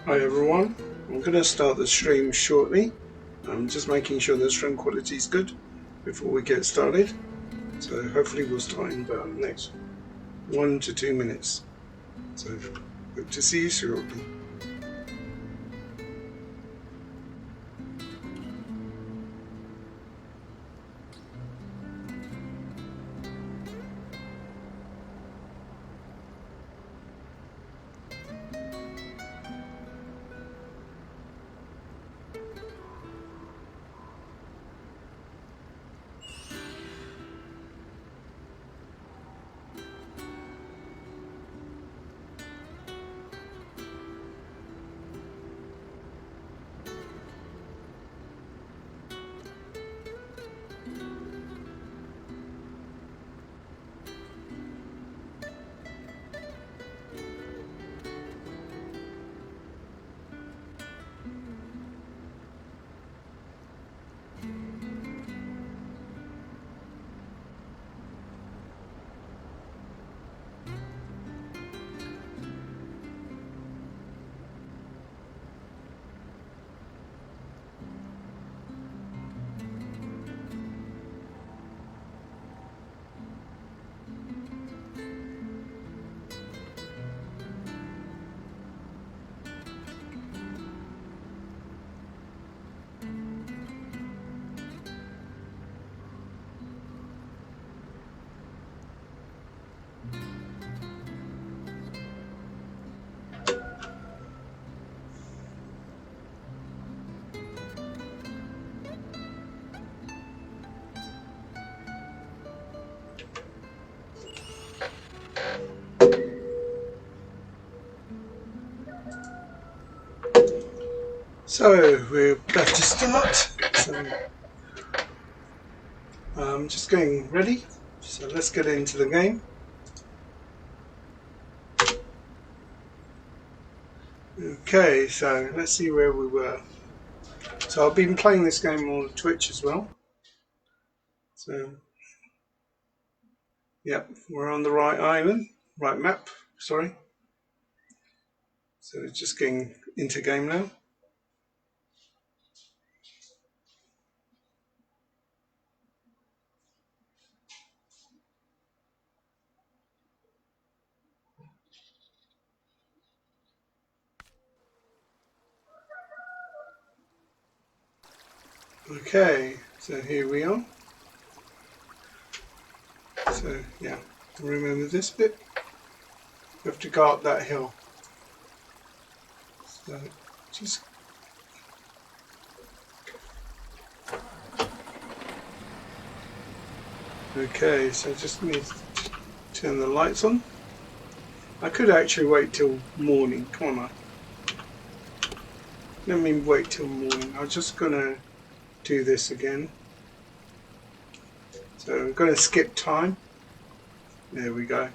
Hi everyone, I'm going to start the stream shortly. I'm just making sure the stream quality is good before we get started. So hopefully we'll start in about the next 1 to 2 minutes. So hope to see you shortly. So we're about to start. So I'm just getting ready. So let's get into the game. Okay, so let's see where we were. So I've been playing this game on Twitch as well. So yep, we're on the right island, right map, sorry. So just getting into game now. Okay, so here we are. So yeah, remember this bit? You have to go up that hill. So just okay, so just need to turn the lights on. I could actually wait till morning. Come on, let me wait till morning. I'm just gonna do this again. So I'm gonna skip time. There we go.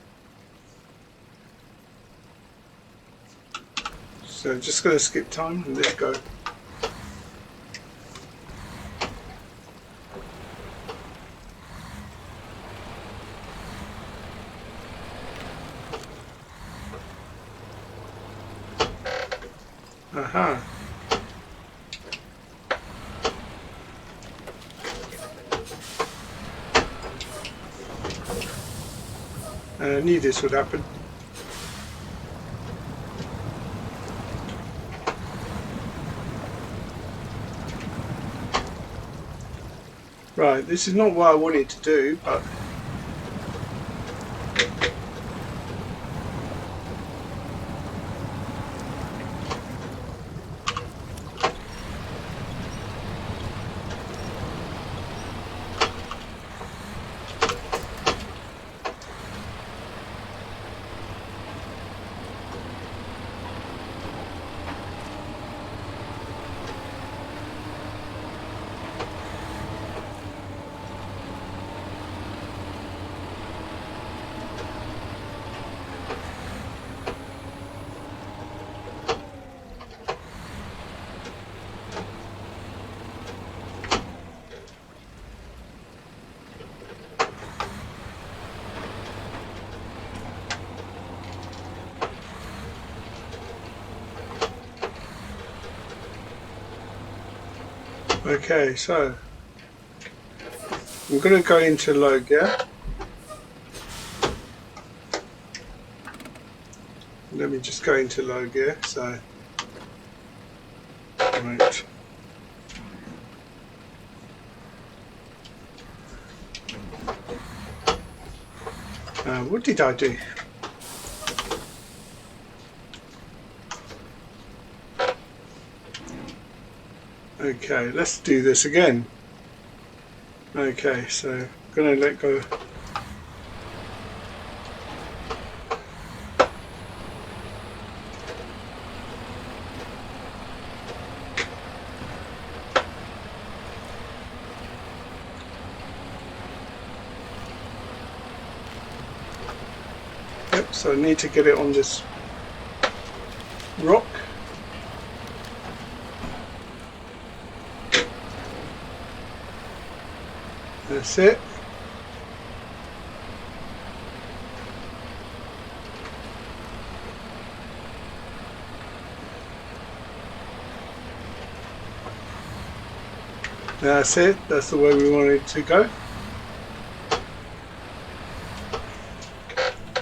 So just gonna skip time and let's go. Aha. I knew this would happen. Right, this is not what I wanted to do, but okay, so I'm going to go into low gear. Let me just go into low gear. So, right. What did I do? Okay, let's do this again. Okay, so I'm going to let go. Yep, so I need to get it on this rock. That's it. That's it. That's the way we want it to go.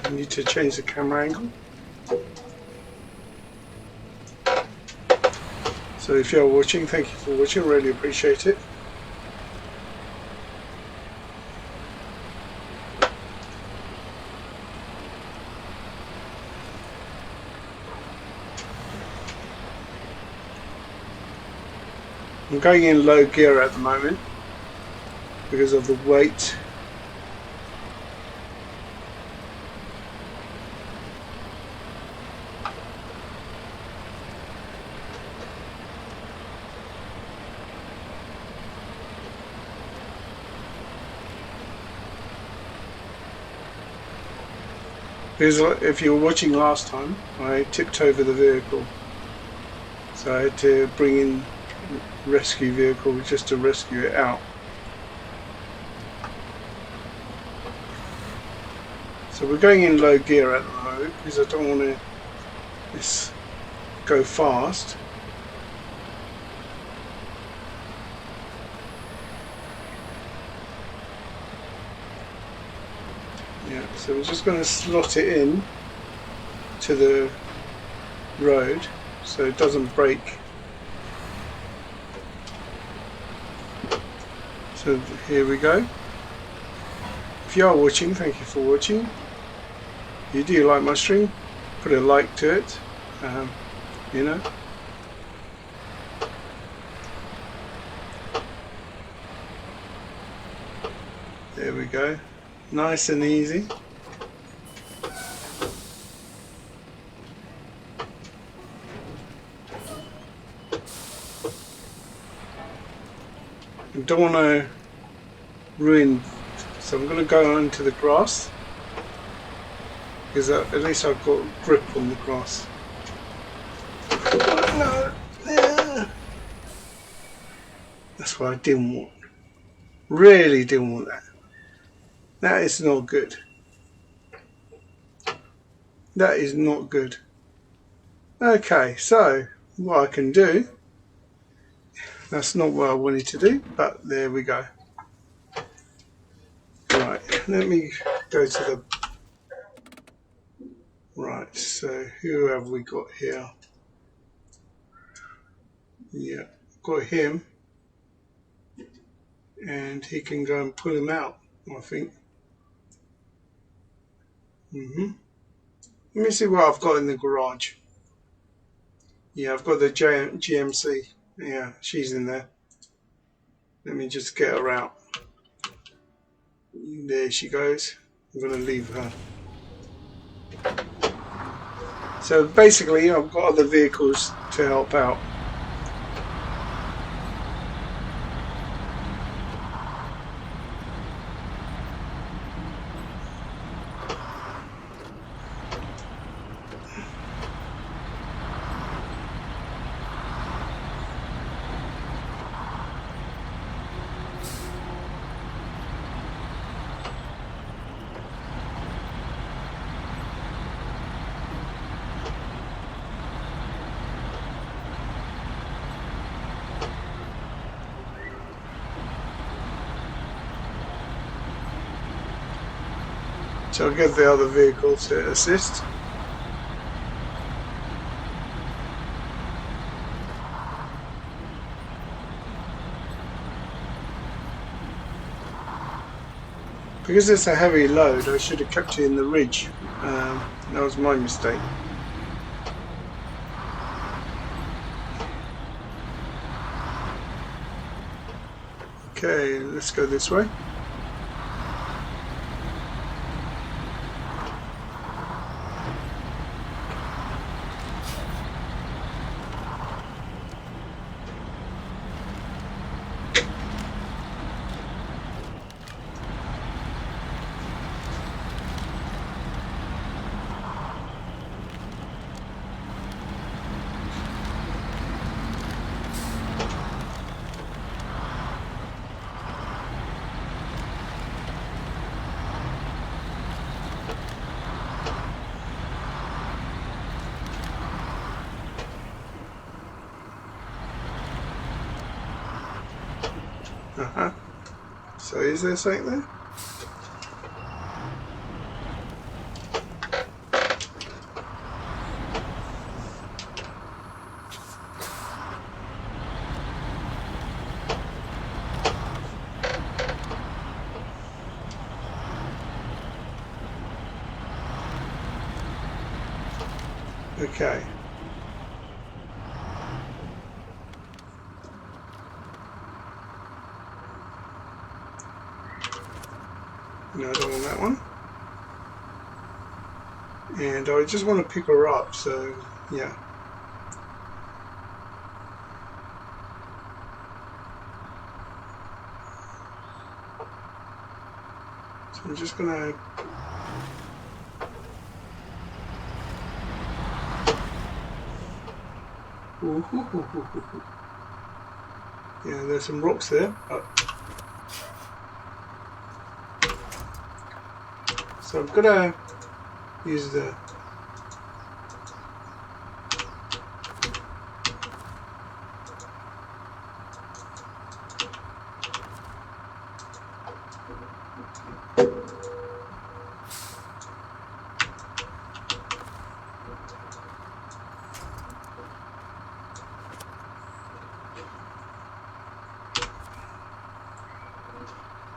I need to change the camera angle. So if you're watching, thank you for watching. Really appreciate it. I'm going in low gear at the moment because of the weight. Because if you were watching last time, I tipped over the vehicle. So I had to bring in rescue vehicle just to rescue it out. So we're going in low gear at the moment because I don't want to go fast. Yeah, so we're just going to slot it in to the road so it doesn't break. So here we go. If you are watching, thank you for watching. If you do like my stream, put a like to it, you know. There we go. Nice and easy. I don't want to ruin, so I'm going to go into the grass because at least I've got grip on the grass. No, that's what I didn't want. Really didn't want that. That is not good. That is not good. Okay, so what I can do, that's not what I wanted to do, but there we go. Right, let me go to the... Right, so who have we got here? Yeah, got him, and he can go and pull him out, I think. Let me see what I've got in the garage. Yeah, I've got the GMC. Yeah, she's in there. Let me just get her out. There she goes. I'm going to leave her. So basically, I've got other vehicles to help out. So I'll get the other vehicle to assist. Because it's a heavy load, I should have kept it in the ridge. That was my mistake. Okay, let's go this way. So is there something there? Okay. No, I don't want that one. And I just want to pick her up, so yeah. So I'm just gonna... Yeah, there's some rocks there. So I'm gonna use the...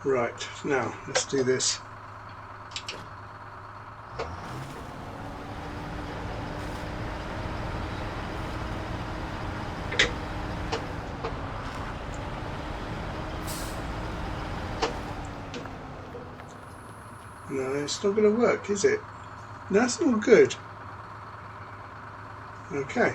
Right, now let's do this. No, it's not going to work, is it? That's not good. Okay.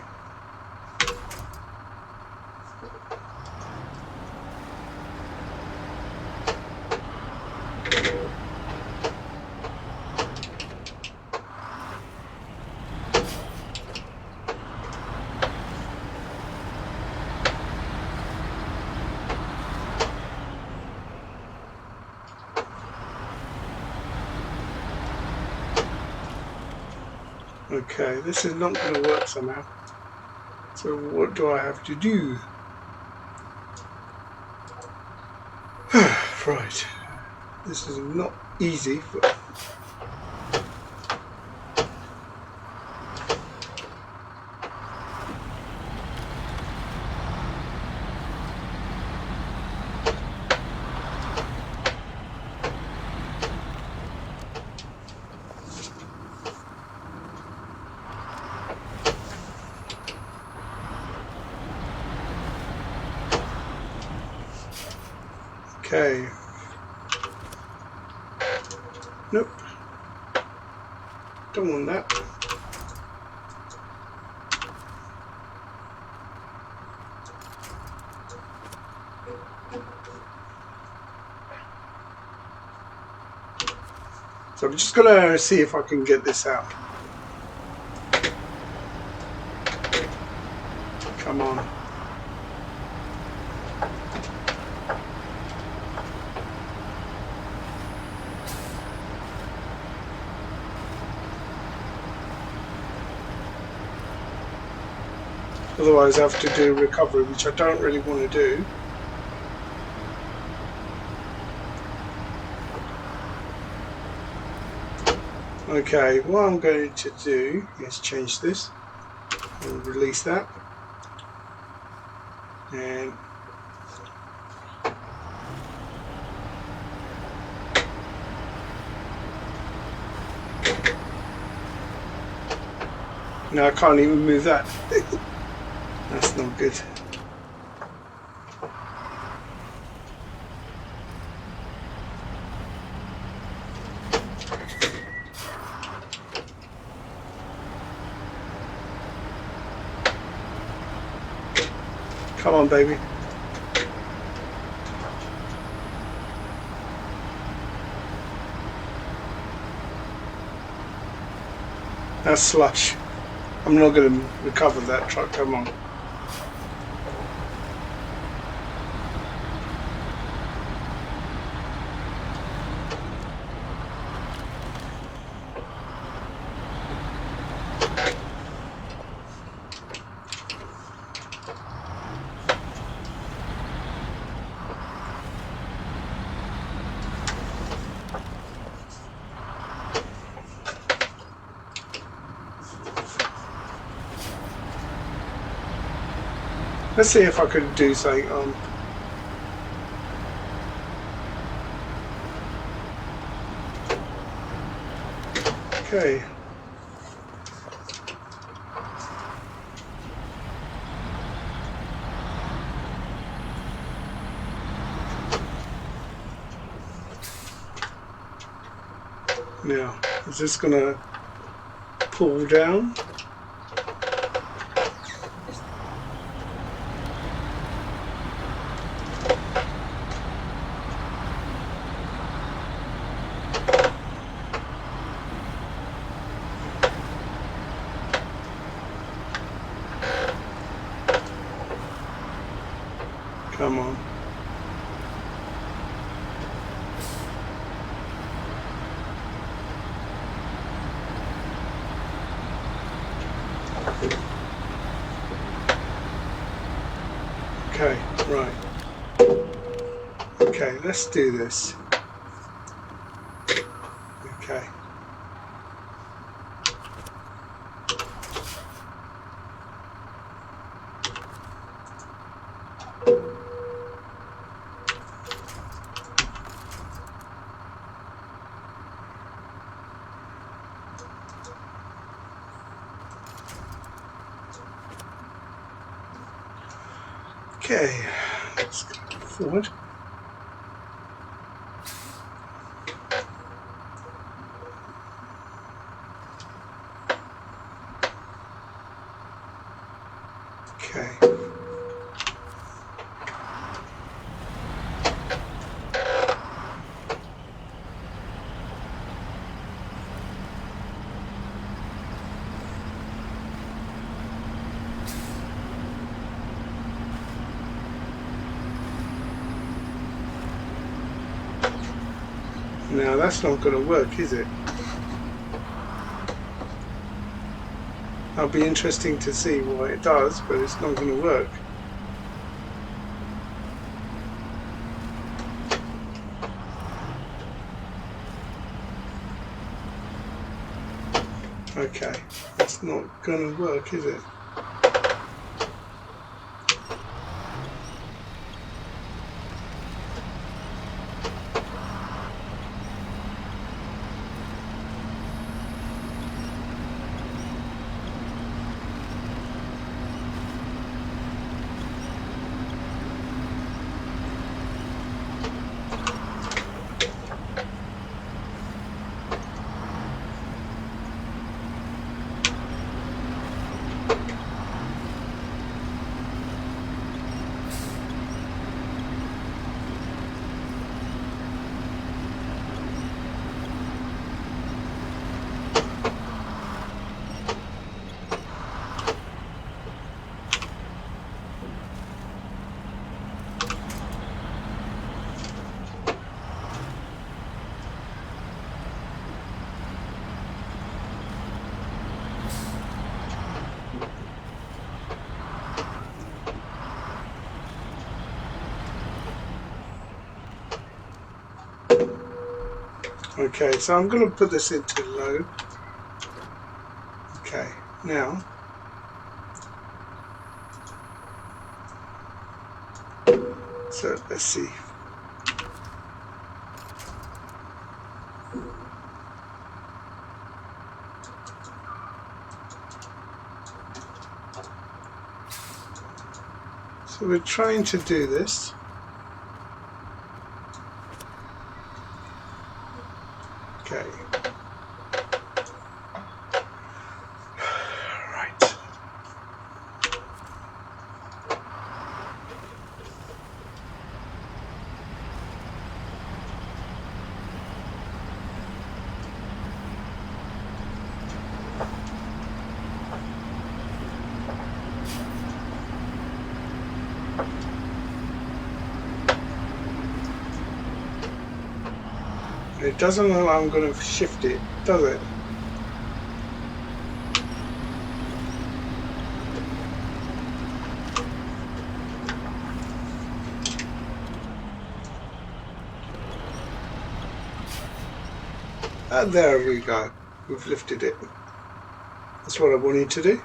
Okay, this is not going to work somehow. So what do I have to do? Right. This is not easy, but okay. Nope. Don't want that. So I'm just gonna see if I can get this out. Come on. Otherwise I have to do recovery, which I don't really want to do. Okay, what I'm going to do is change this and release that. And now I can't even move that. That's not good. Come on, baby. That's slush. I'm not going to recover that truck. Come on. Let's see if I could do something on. Okay. Now, is this gonna pull down? Come on. Okay, right. Okay, let's do this. Okay. Okay, let's go forward. Okay. Now that's not going to work, is it? It'll be interesting to see what it does, but it's not going to work. Okay, it's not going to work, is it? Okay, so I'm going to put this into low. Okay, now so let's see. So we're trying to do this. Okay. Right. It doesn't look like I'm going to shift it, does it? And there we go. We've lifted it. That's what I wanted to do.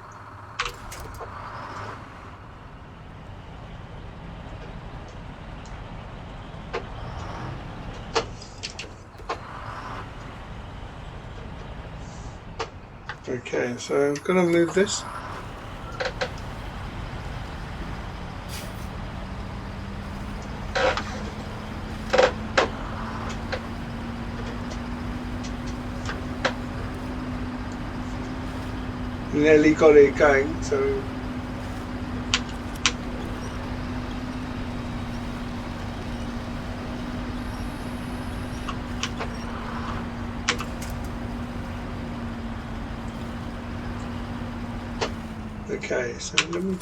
Okay, so I'm going to move this. Nearly got it going, so okay, so let me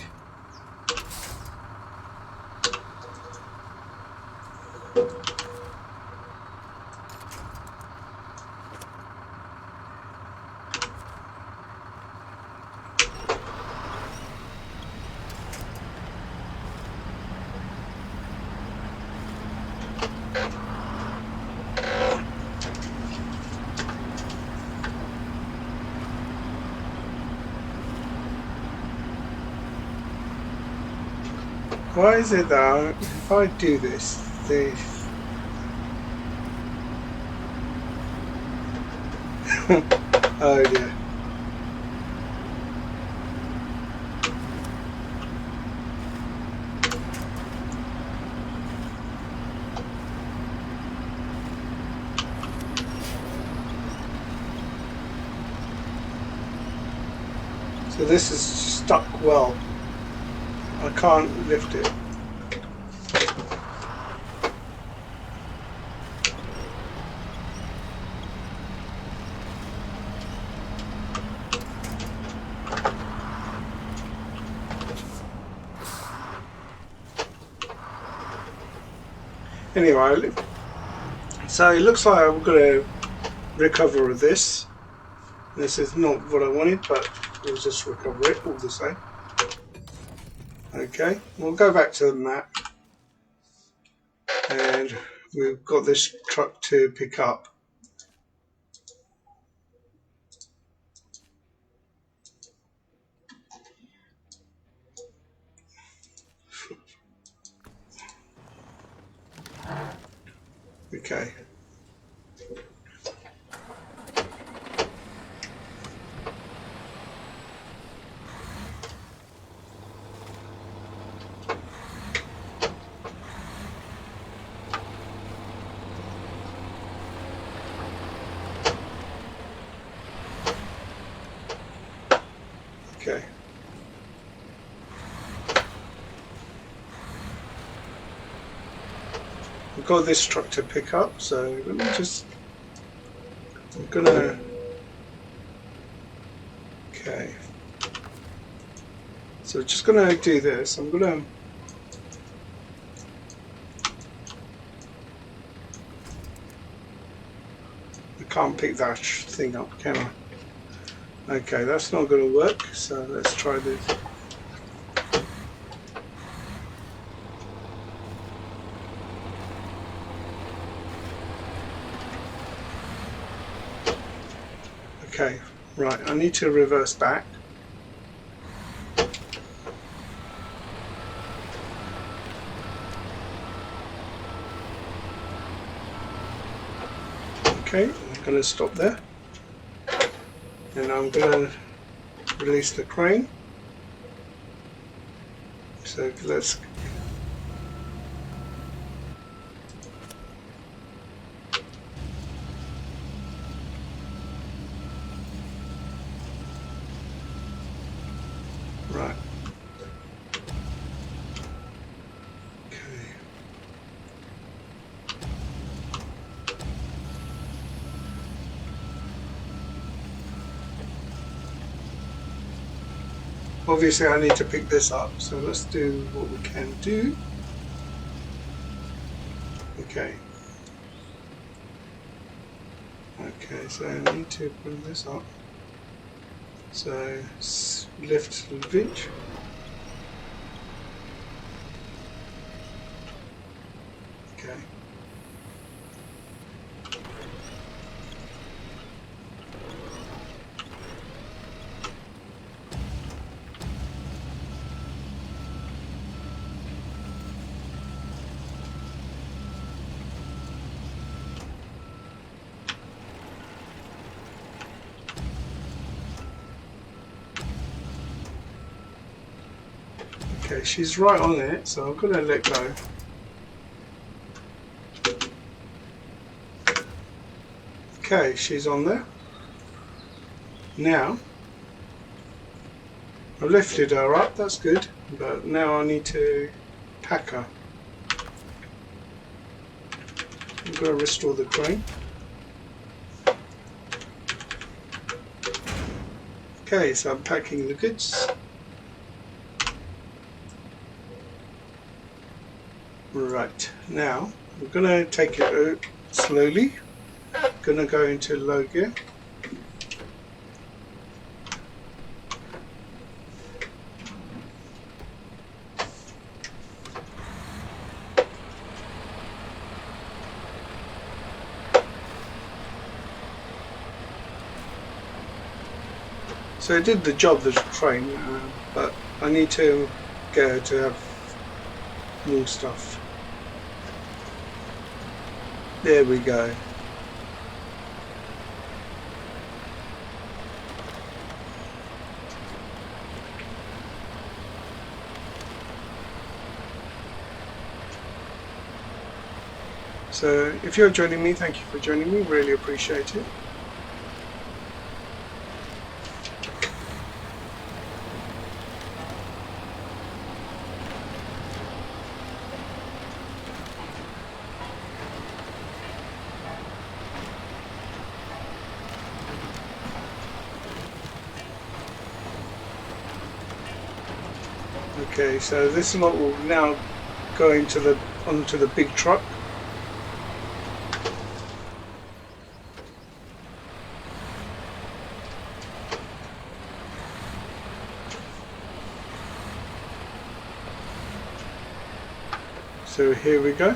why is it that if I do this, oh dear. So this is stuck well. I can't lift it. Anyway, so it looks like I'm going to recover this. This is not what I wanted, but we'll just recover it all the same. Okay, we'll go back to the map, and we've got this truck to pick up. Okay. Okay. We've got this truck to pick up, so let me just... I'm gonna... Okay. So just gonna do this. I'm gonna... I can't pick that thing up, can I? Okay, that's not gonna work, so let's try this. Okay, right, I need to reverse back. Okay, I'm going to stop there. And I'm going to release the crane. So let's... Right. Okay. Obviously I need to pick this up, so let's do what we can do. Okay. Okay, so I need to bring this up. So lift the winch. Okay. Okay, she's right on it, so I'm going to let go. Okay, she's on there. Now, I lifted her up, that's good, but now I need to pack her. I'm going to restore the crane. Okay, so I'm packing the goods. Right, now I'm going to take it slowly. Going to go into low gear. So I did the job, the train, but I need to get her to have more stuff. There we go. So if you're joining me, thank you for joining me, really appreciate it. Okay, so this lot will now go into onto the big truck. So here we go.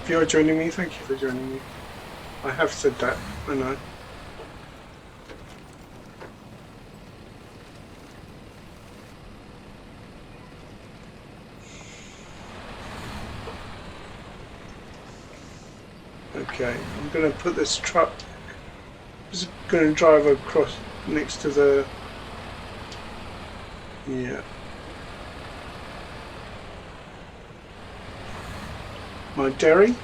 If you're joining me, thank you for joining me. I have said that, I know. Okay, I'm going to put this truck, just going to drive across next to the, yeah, my dairy.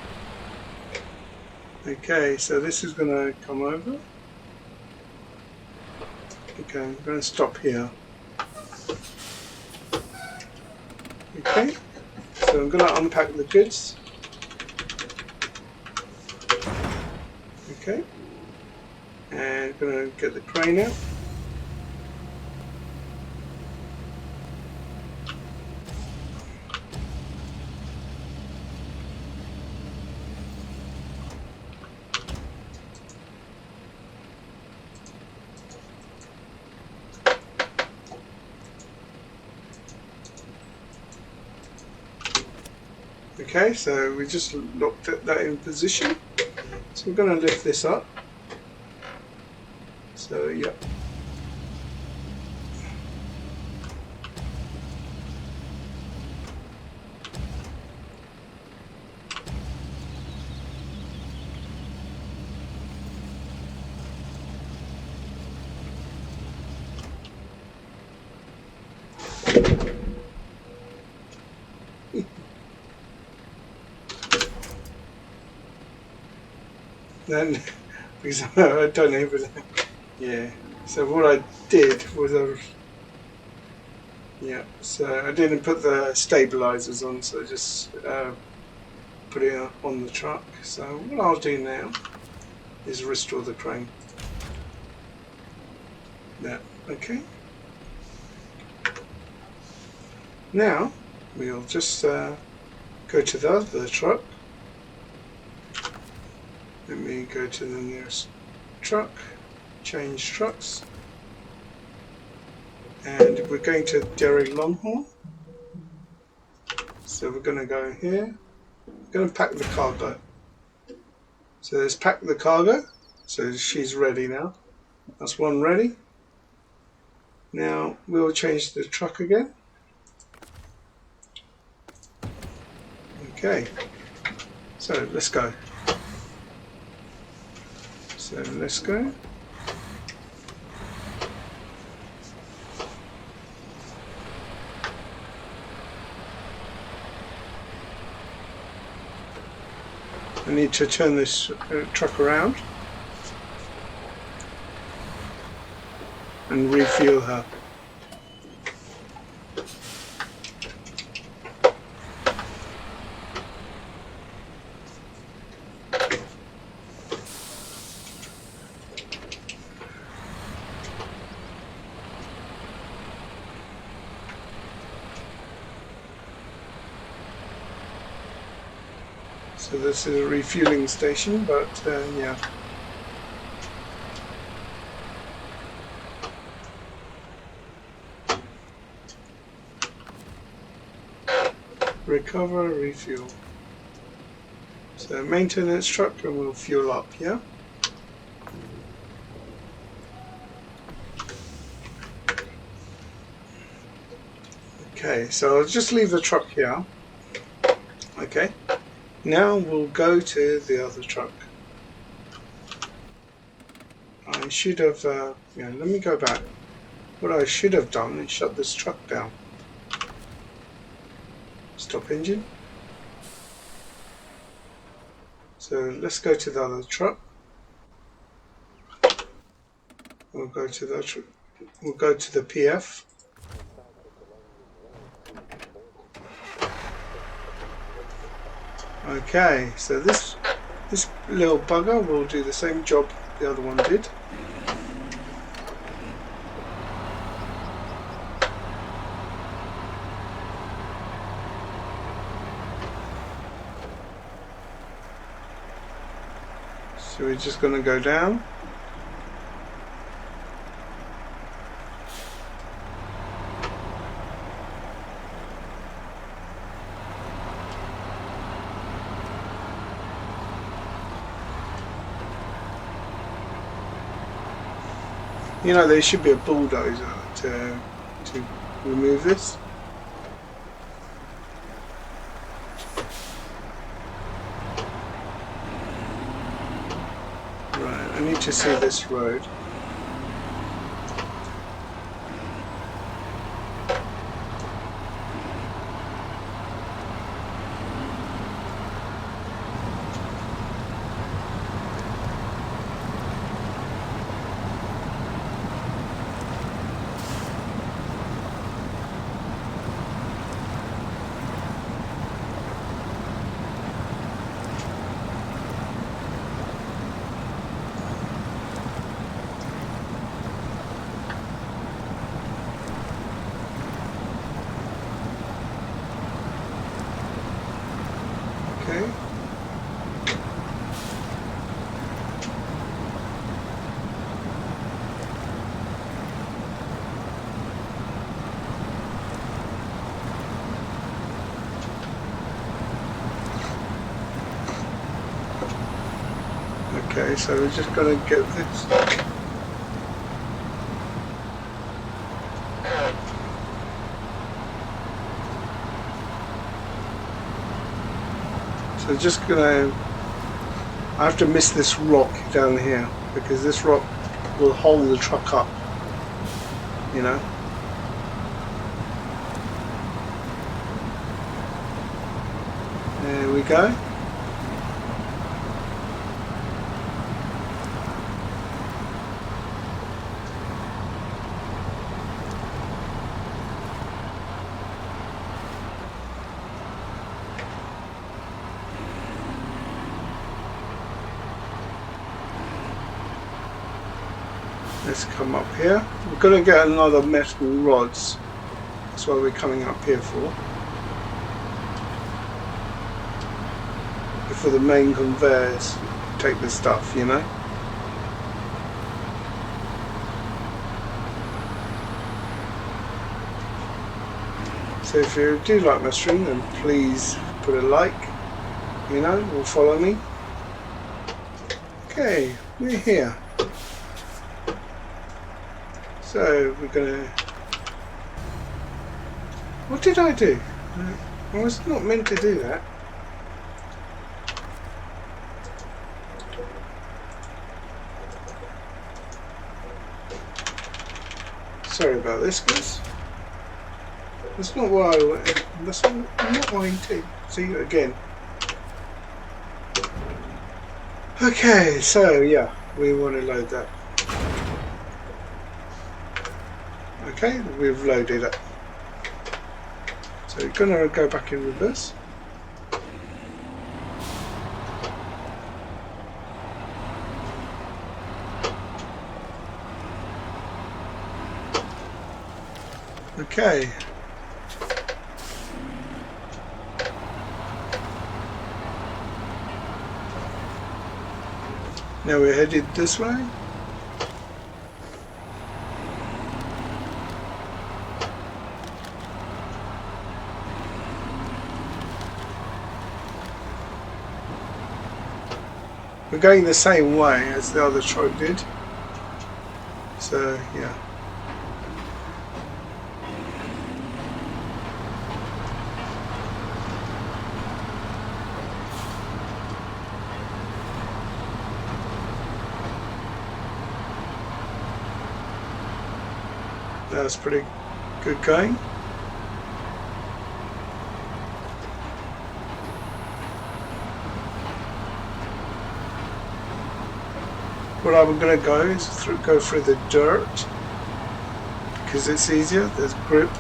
Okay, so this is going to come over. Okay, I'm going to stop here. Okay, so I'm going to unpack the goods. Okay, and I'm going to get the crane out. Okay, so we just locked that in position. So we're going to lift this up. So, yeah. Then, because I don't even, yeah. So what I did was yeah. So I didn't put the stabilizers on, so I just put it on the truck. So what I'll do now is restore the crane. There, okay. Now we'll just go to the other truck. Let me go to the nearest truck, change trucks, and we're going to Dairy Longhorn. So we're going to go here. We're going to pack the cargo. So let's pack the cargo. So she's ready now. That's one ready. Now we'll change the truck again. Okay. So let's go. So let's go. I need to turn this truck around and refuel her. So this is a refueling station, but yeah. Recover, refuel. So maintenance truck and we'll fuel up, yeah? Okay, so I'll just leave the truck here. Okay. Now we'll go to the other truck. I should have, yeah, let me go back. What I should have done is shut this truck down. Stop engine. So let's go to the other truck. We'll go to the we'll go to the PF. Okay, so this little bugger will do the same job the other one did. So we're just going to go down. You know, there should be a bulldozer to remove this. Right, I need to see this road. Okay. Okay, so we're just going to get this. So just going to, I have to miss this rock down here because this rock will hold the truck up, you know. There we go. Let's come up here. We're going to get another metal rods. That's what we're coming up here for. For the main conveyors, take the stuff, you know. So if you do like my stream, then please put a like, you know, or follow me. Okay, we're here. So we're gonna. What did I do? I was not meant to do that. Sorry about this, guys. That's not what I. That's not what I intended. See you again. Okay, so yeah, we want to load that. Okay, we've loaded it. So we're gonna go back in reverse. Okay. Now we're headed this way. We're going the same way as the other truck did. So, yeah. That's pretty good going. What I'm going to go is go through the dirt because it's easier. There's grip.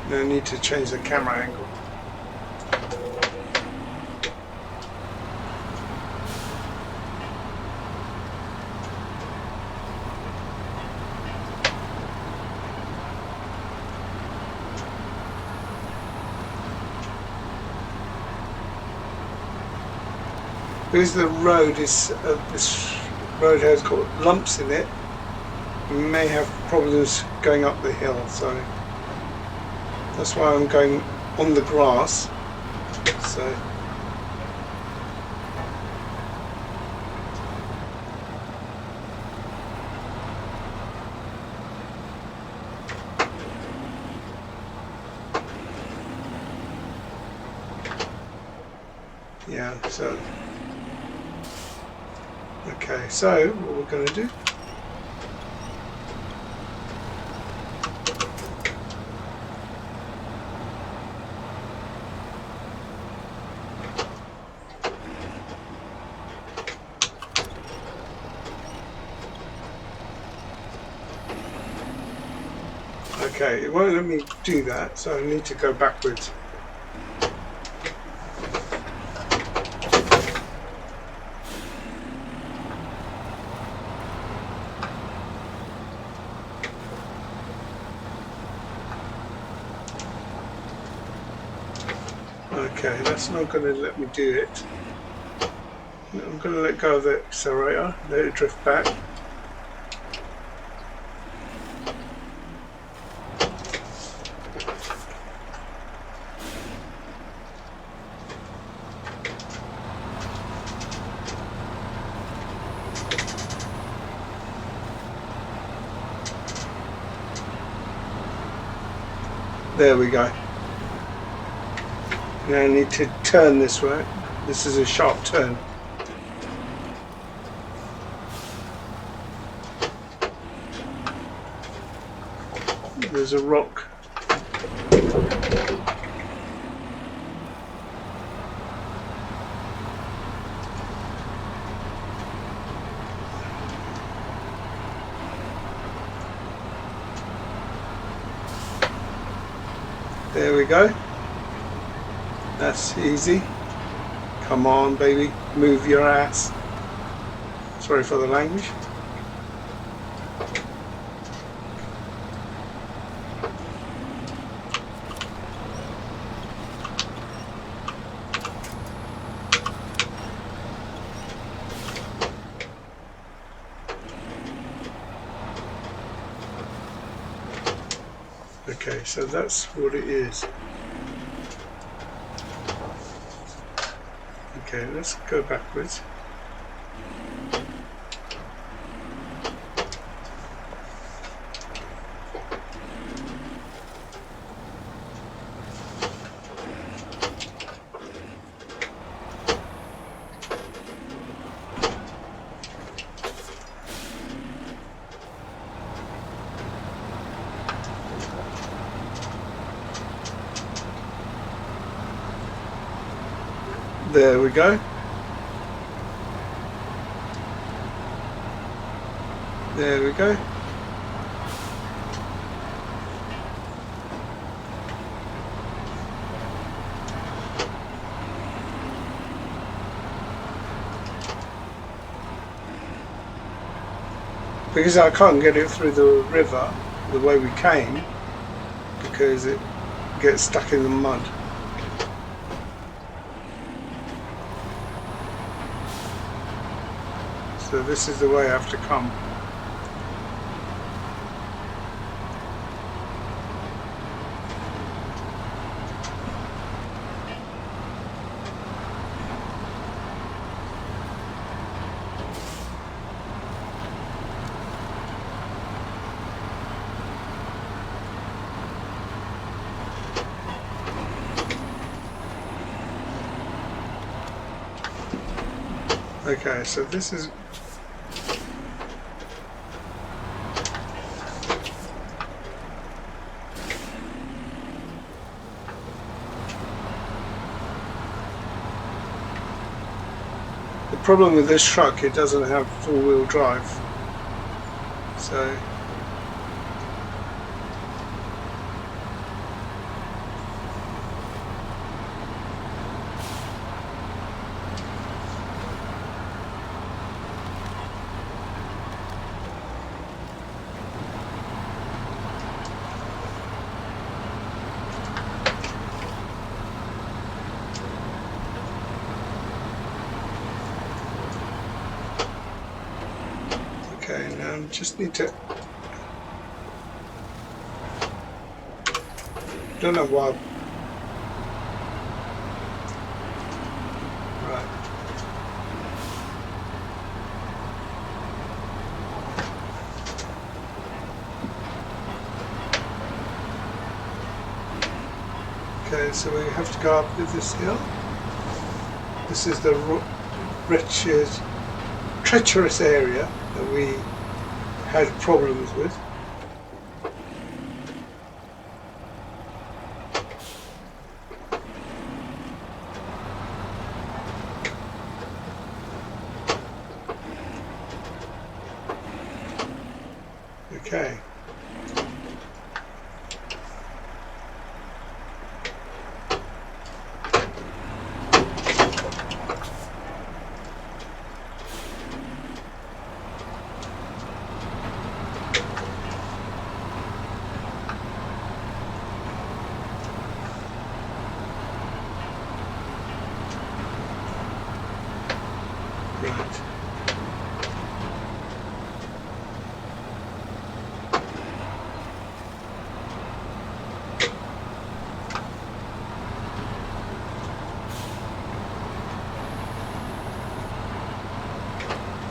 I need to change the camera angle. because the road is this road has got lumps in it, you may have problems going up the hill, so that's why I'm going on the grass. So yeah, so okay, so what we're going to do, okay, it won't let me do that, so I need to go backwards. Okay, that's not going to let me do it. I'm going to let go of the accelerator, let it drift back. There we go. Now I need to turn this way. This is a sharp turn. There's a rock. There we go. That's easy. Come on, baby. Move your ass. Sorry for the language. Okay, so that's what it is. Okay, let's go backwards. There we go. There we go. Because I can't get it through the river the way we came, because it gets stuck in the mud. So this is the way I have to come. Okay, so this is the problem with this truck. It doesn't have four-wheel drive, so Just need to... Don't know why. Right. Okay, so we have to go up this hill. This is the treacherous area that we had problems with. Okay. Right.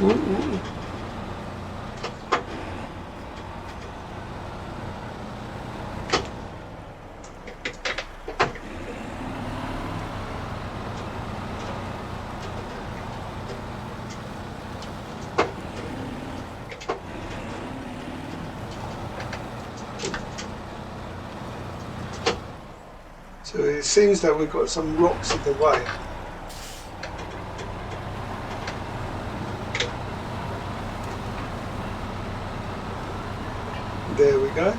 Ooh. So it seems that we've got some rocks in the way. There we go.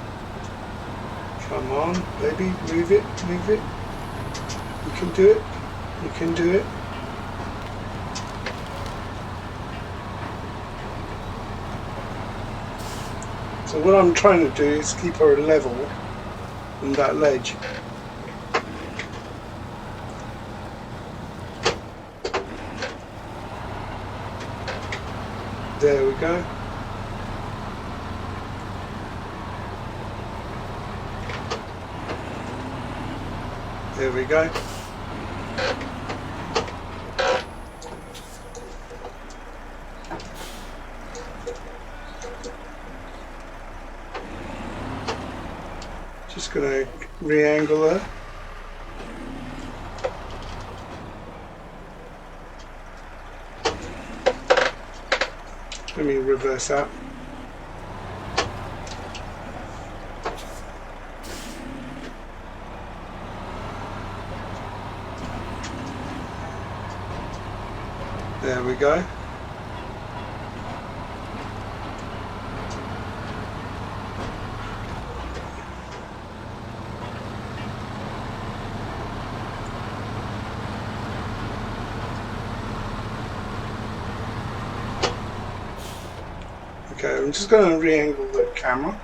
Come on, baby, move it, move it. You can do it, you can do it. So what I'm trying to do is keep her level on that ledge. There we go. There we go. Just gonna re-angle her. Let me reverse that. There we go. Okay, I'm just going to re-angle the camera.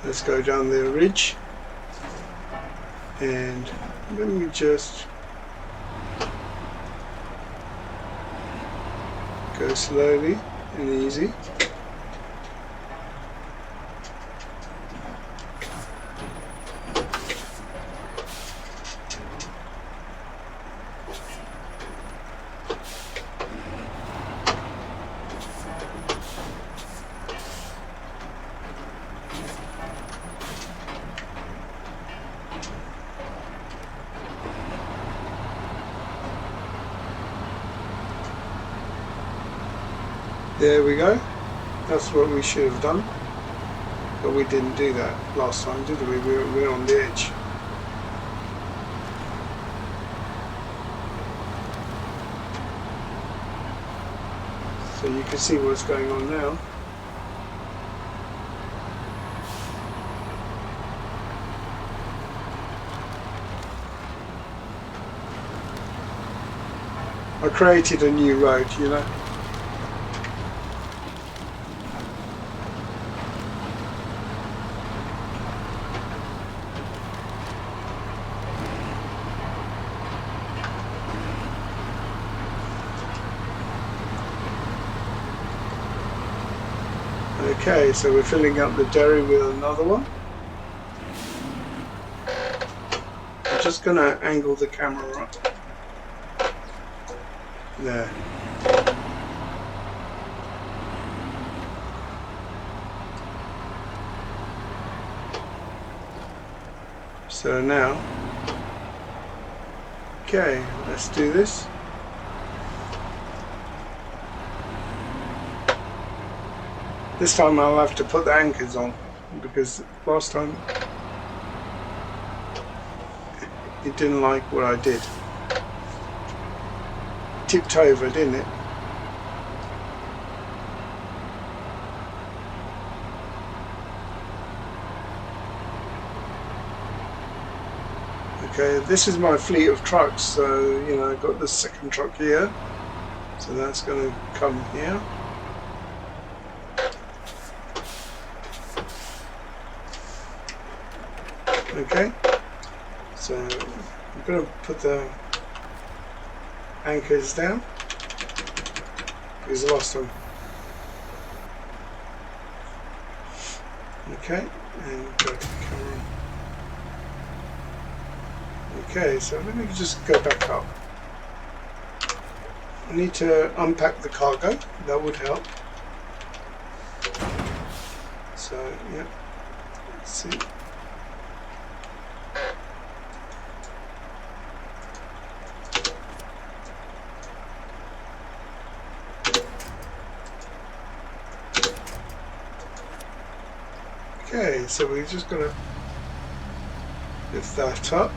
Let's go down the ridge, and let me just go slowly and easy. There we go. That's what we should have done. But we didn't do that last time, did we? We were on the edge. So you can see what's going on now. I created a new road, you know. Okay, so we're filling up the dairy with another one. I'm just going to angle the camera up. There. So now, okay, let's do this. This time I'll have to put the anchors on, because last time it didn't like what I did. Tipped over, didn't it? Okay, this is my fleet of trucks, so you know, I've got the second truck here, so that's going to come here. Okay, so I'm going to put the anchors down, because I lost them. Okay, and go to the camera. Okay, so let me just go back up. I need to unpack the cargo, that would help. So, yeah, let's see. Okay, so we're just going to lift that up.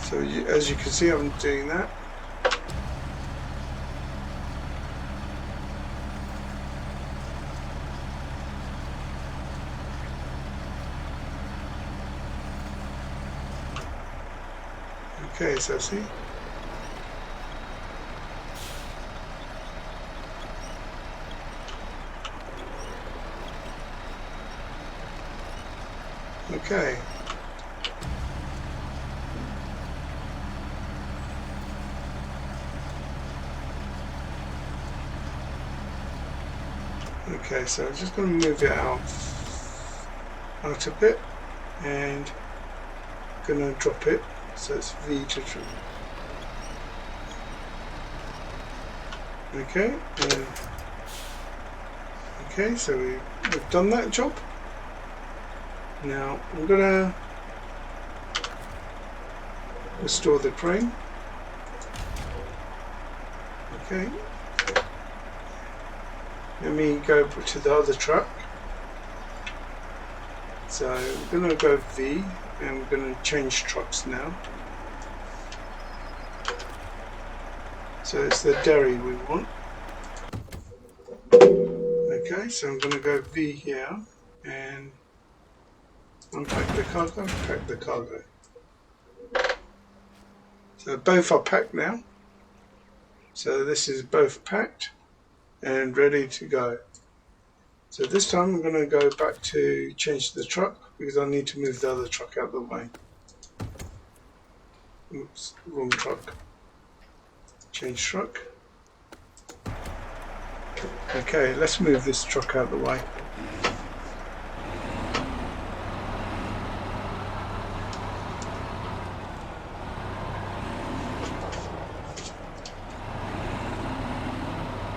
So as you can see, I'm doing that. Okay, so see. Okay. Okay, so I'm just going to move it out a bit, and going to drop it, so it's V to trim. Okay, okay, so we've done that job. Now I'm going to restore the crane. Okay. Let me go to the other truck. So I'm going to go V, and we're going to change trucks now. So it's the dairy we want. Okay, so I'm going to go V here and unpack the cargo, pack the cargo. So both are packed now. So this is both packed and ready to go. So this time I'm going to go back to change the truck, because I need to move the other truck out of the way. Oops, wrong truck. Change truck. Okay, let's move this truck out of the way.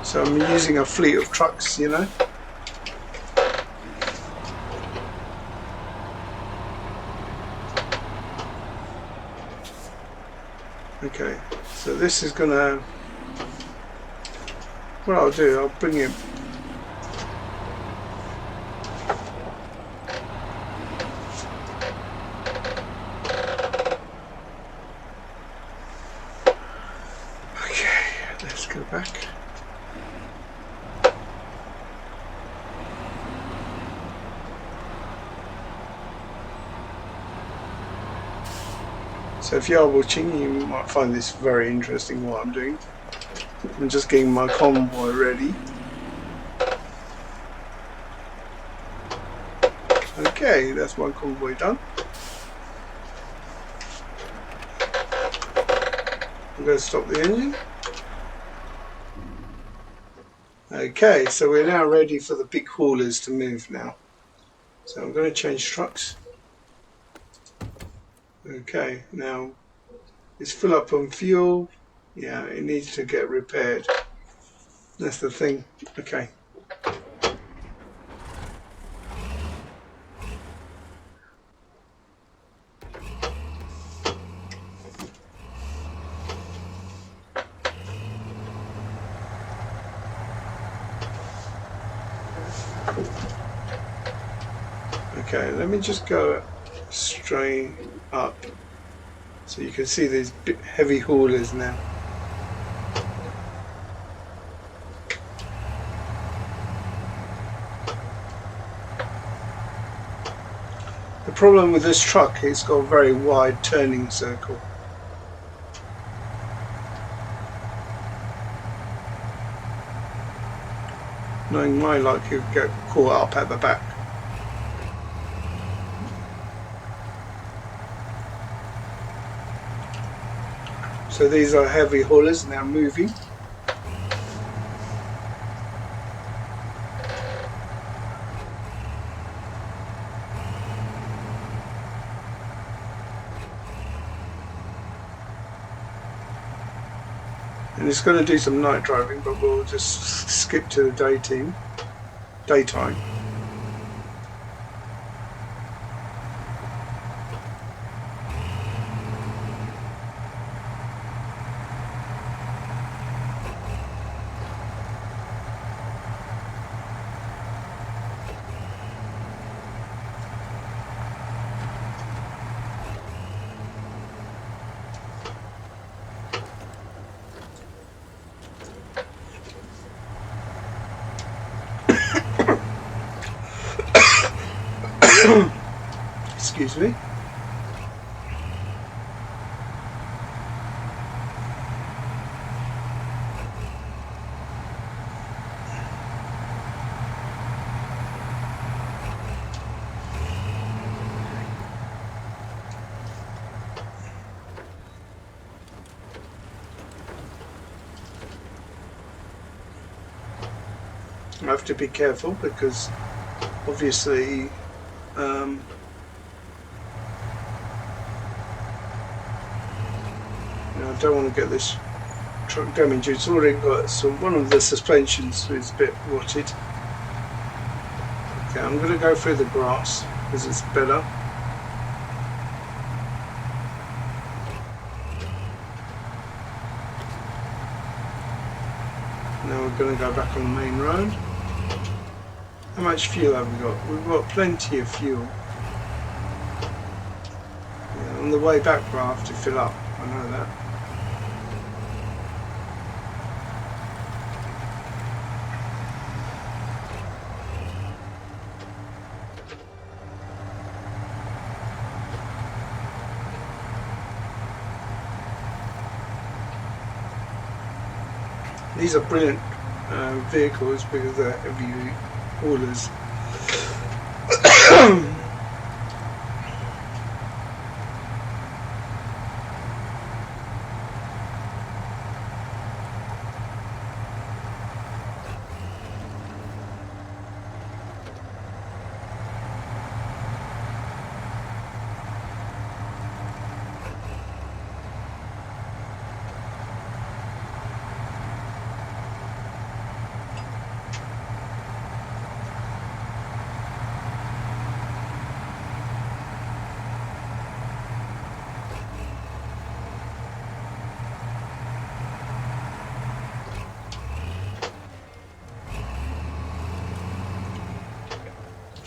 So I'm using a fleet of trucks, you know. Okay, so this is gonna, what I'll do, I'll bring it let's go back. So if you are watching, you might find this very interesting what I'm doing. I'm just getting my convoy ready. Okay, that's my convoy done. I'm going to stop the engine. Okay, so we're now ready for the big haulers to move now. So I'm going to change trucks. Okay, now it's full up on fuel. Yeah, it needs to get repaired. That's the thing. Okay. Okay, let me just go straight up so you can see these big heavy haulers now. The problem with this truck, it's got a very wide turning circle. Knowing my luck, you'll get caught up at the back. So these are heavy haulers now moving. And it's going to do some night driving, but we'll just skip to the daytime. Excuse me. I have to be careful because obviously I don't want to get this truck damaged. It's already got one of the suspensions is a bit rotted. Okay, I'm going to go through the grass because it's better. Now we're going to go back on the main road. How much fuel have we got? We've got plenty of fuel. Yeah, on the way back we'll have to fill up, I know that. These are brilliant vehicles because they're heavy haulers.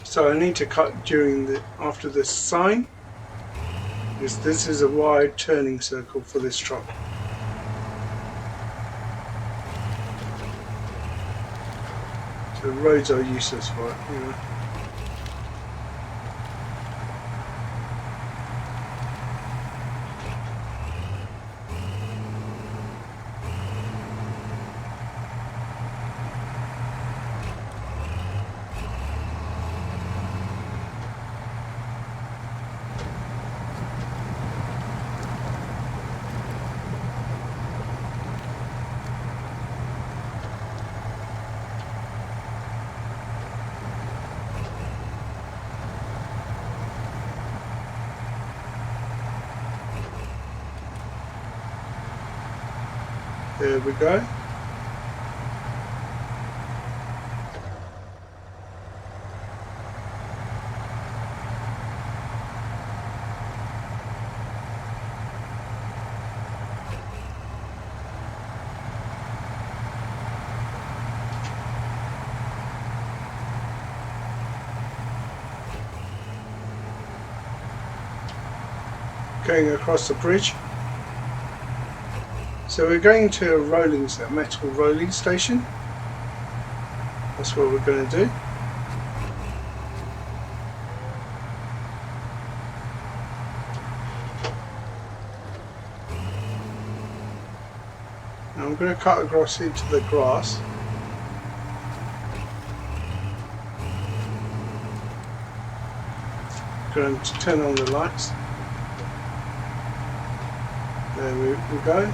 So I need to cut after this sign, because this is a wide turning circle for this truck. So the roads are useless for it, you know. There we go. Going across the bridge. So we're going to a metal rolling station. That's what we're going to do. Now I'm going to cut across into the grass. Going to turn on the lights. There we go.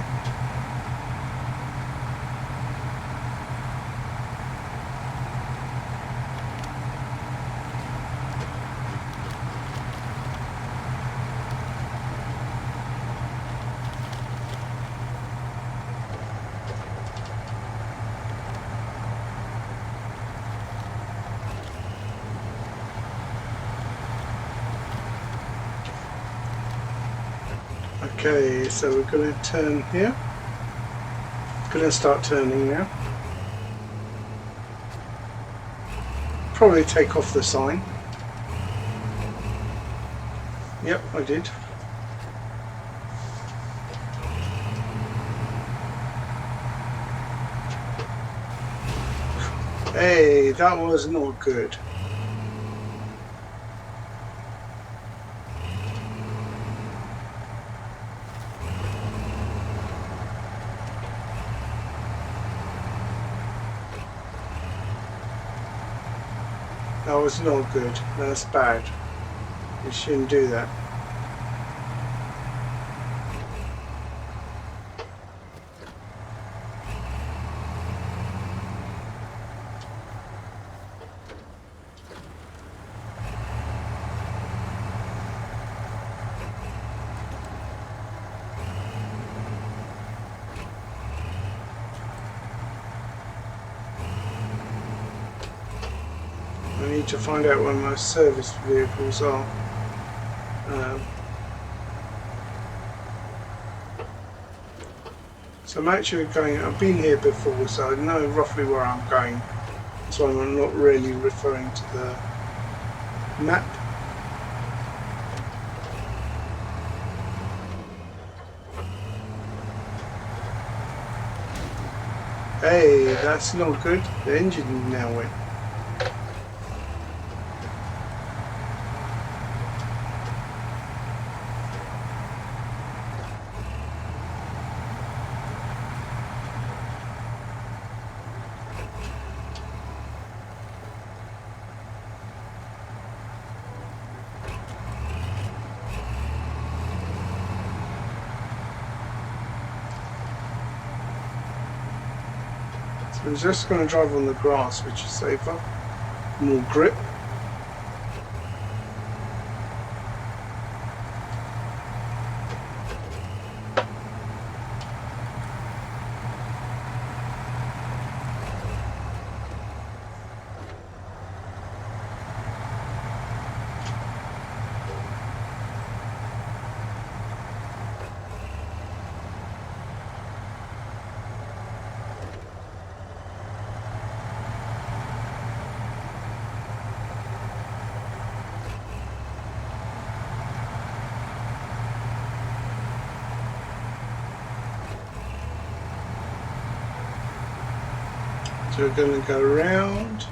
Okay, so we're going to turn here. Going to start turning now. Probably take off the sign. Yep, I did. Hey, that was not good. That was not good. That's bad. You shouldn't do that. I need to find out where my service vehicles are. So I'm actually going, I've been here before, so I know roughly where I'm going. So I'm not really referring to the map. Hey, that's not good. The engine now went. I'm just going to drive on the grass, which is safer, more grip. So we're going to go around.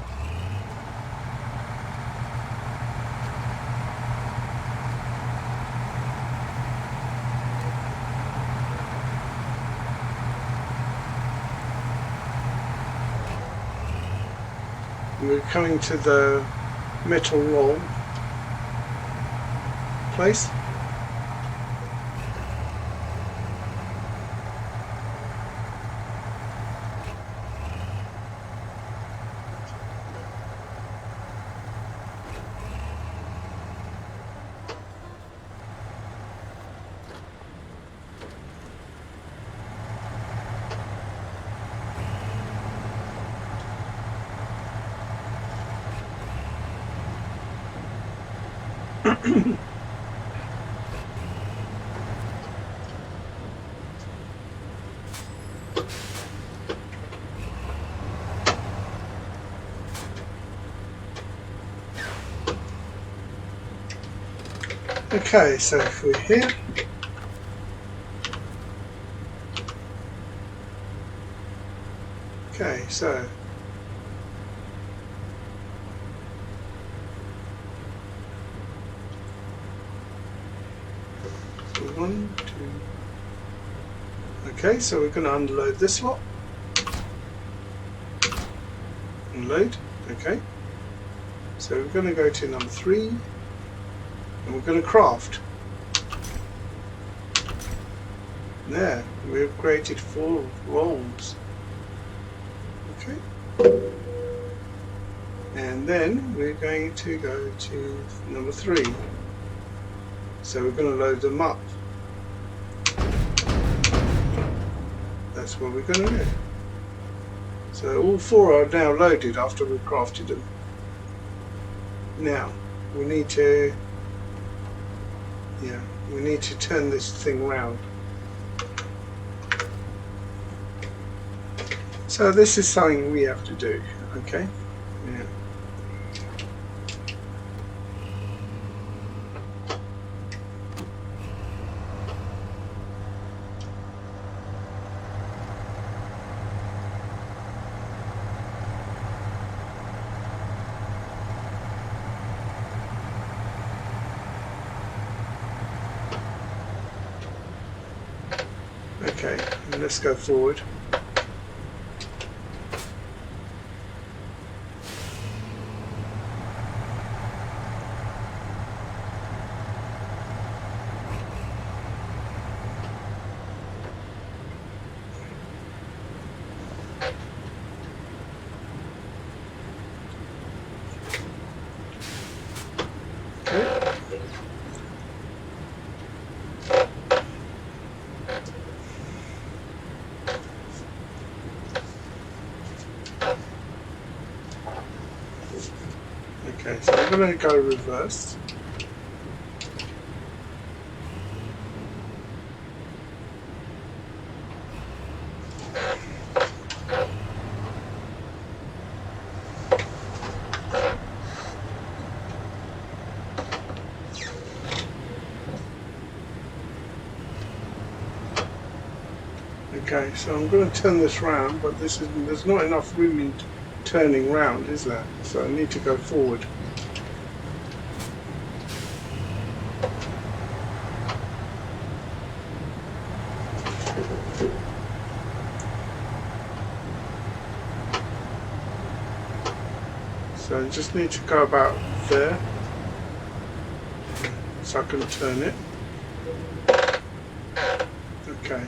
We're coming to the metal wall place. Okay, so if we're here, okay, so one, two. Okay, so we're going to unload this lot. Unload. Okay. So we're going to go to number 3, and we're going to craft. There, we've created 4 rolls. Okay. And then we're going to go to number 3. So we're going to load them up. That's what we're going to do. So all 4 are now loaded after we've crafted them. Now we need to turn this thing round. So this is something we have to do, okay? Yeah. Okay, let's go forward. Okay, so I'm going to go reverse. Okay, so I'm going to turn this round, but there's not enough room in turning round, is there? So I need to go forward. So I just need to go about there, so I can turn it. Okay.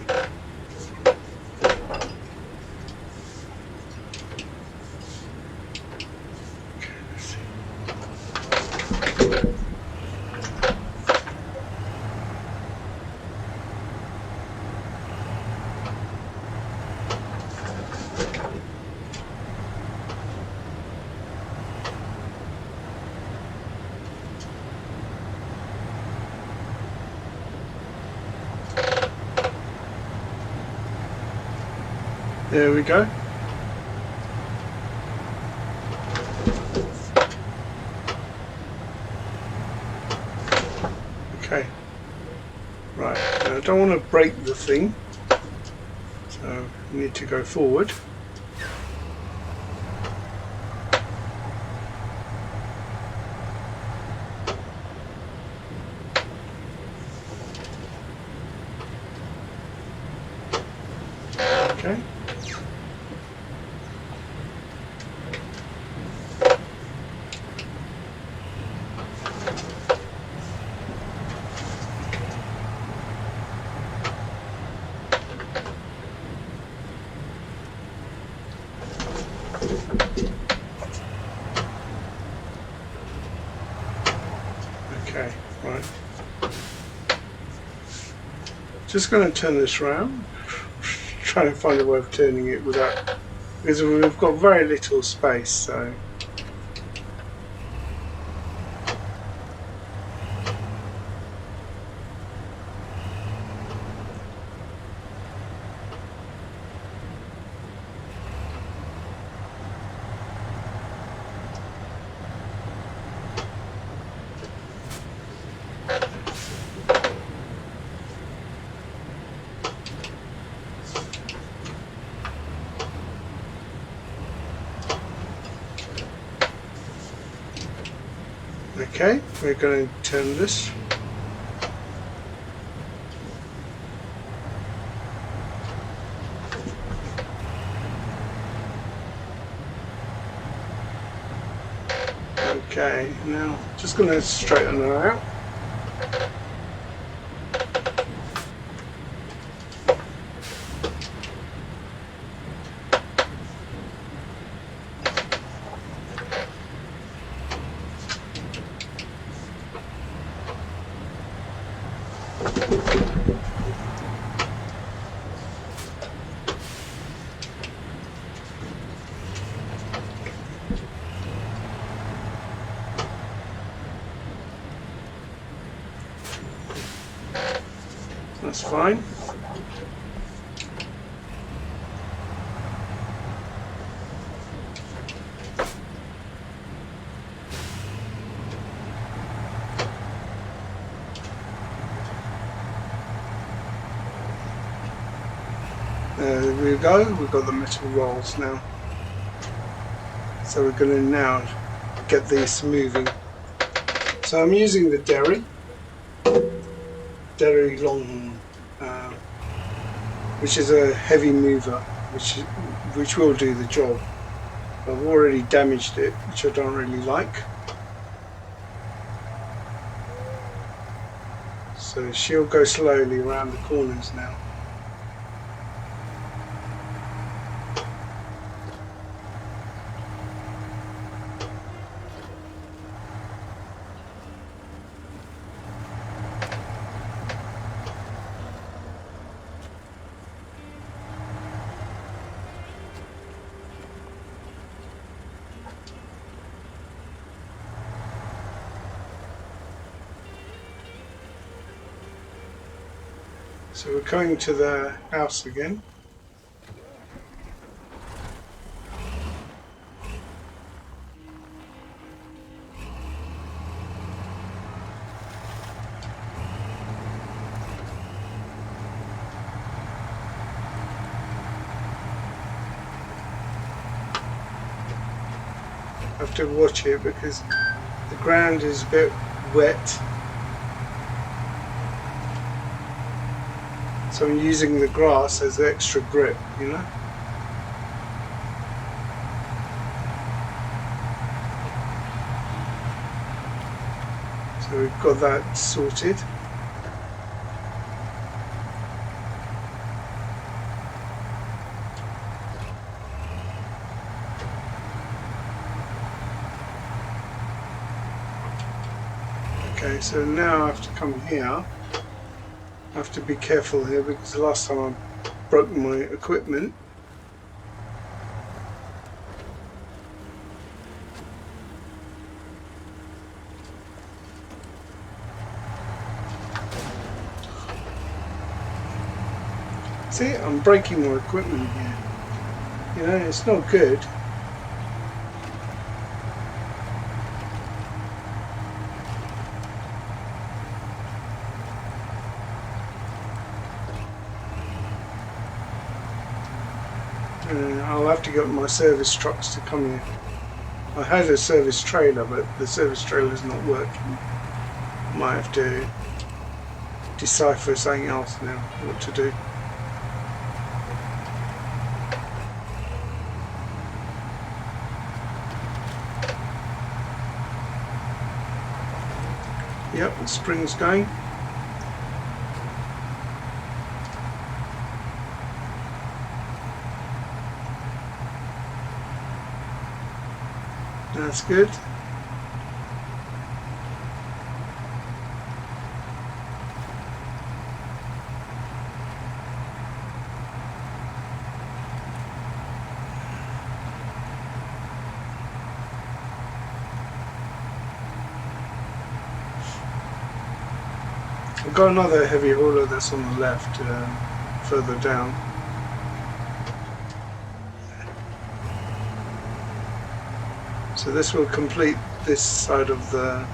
There we go. Okay. Right. Now I don't want to break the thing, so I need to go forward. Okay. Okay, right. Just going to turn this round. Trying to find a way of turning it without, because we've got very little space, so. Okay, we're going to turn this. Okay, now just going to straighten her out. That's fine. There we go, we've got the metal rolls now. So we're going to now get this moving. So I'm using the Derry Longhorn, which is a heavy mover, which will do the job. I've already damaged it, which I don't really like. So she'll go slowly around the corners now. So we're coming to the house again. I have to watch it because the ground is a bit wet. So I'm using the grass as extra grip, you know. So we've got that sorted. Okay, so now I have to come here. I have to be careful here because the last time I broke my equipment. See, I'm breaking my equipment here. You know, it's not good. I'll have to get my service trucks to come here. I had a service trailer, but the service trailer is not working. Might have to decipher something else now, what to do. Yep, the spring's going. That's good. I've got another heavy hauler that's on the left, further down. So this will complete this side of the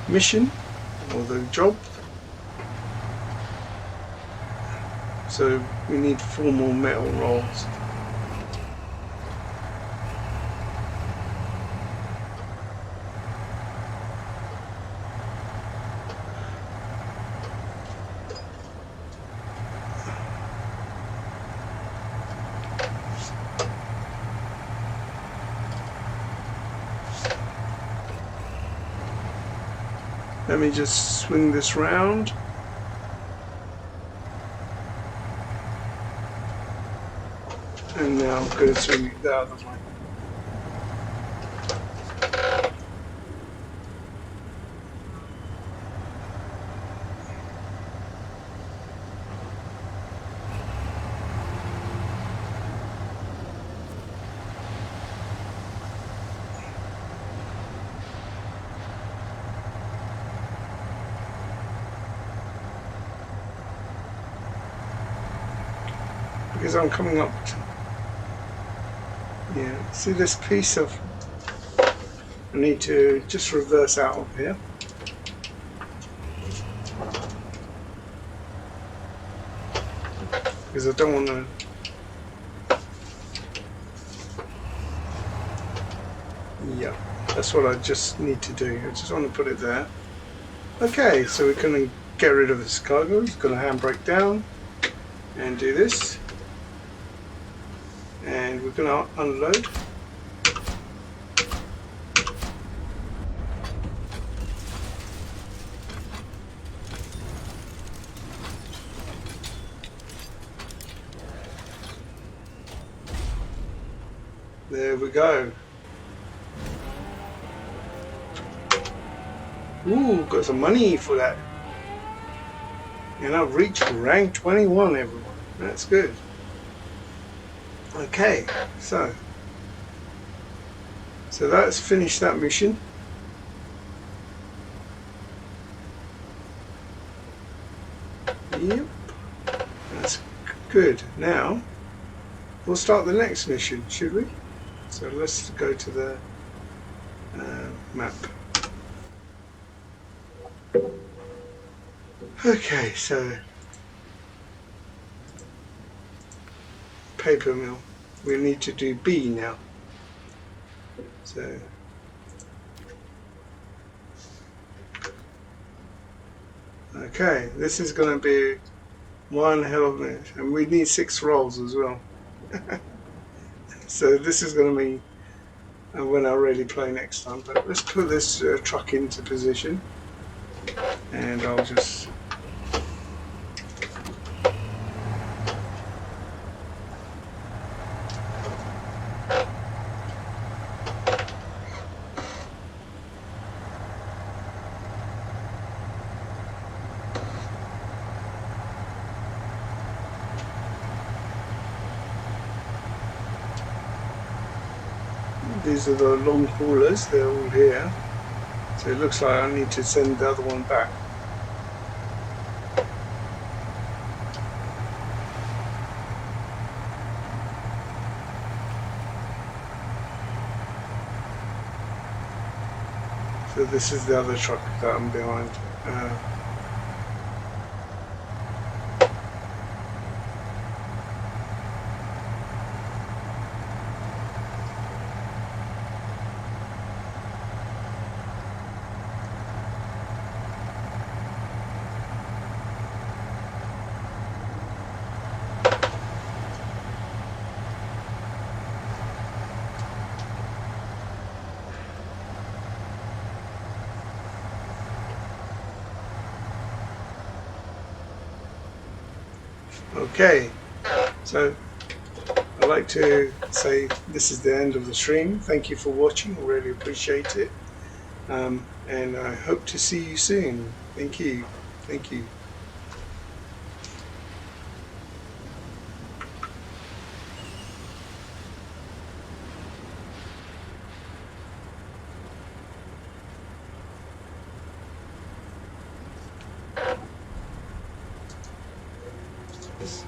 mission, or the job. So we need 4 more metal rolls. Let me just swing this round. And now I'm going to swing it the other way. Because I'm coming up to, yeah, see this piece of, I need to just reverse out of here. Because I don't want to, yeah, that's what I just need to do. I just want to put it there. Okay, so we're going to get rid of this cargo. It's going to handbrake down and do this. And we're going to unload. There we go. Ooh, got some money for that. And I've reached rank 21, everyone. That's good. Okay, so that's finished that mission. Yep, that's good. Now we'll start the next mission, should we? So let's go to the map. Okay, so paper mill. We need to do B now. So okay, this is going to be one hell of a, and we need 6 rolls as well. So this is going to be when I really play next time. But let's put this truck into position, and I'll just. These are the long haulers, they're all here. So it looks like I need to send the other one back. So this is the other truck that I'm behind. Okay, so I'd like to say this is the end of the stream. Thank you for watching, I really appreciate it. And I hope to see you soon. Thank you. Thank you. Yes.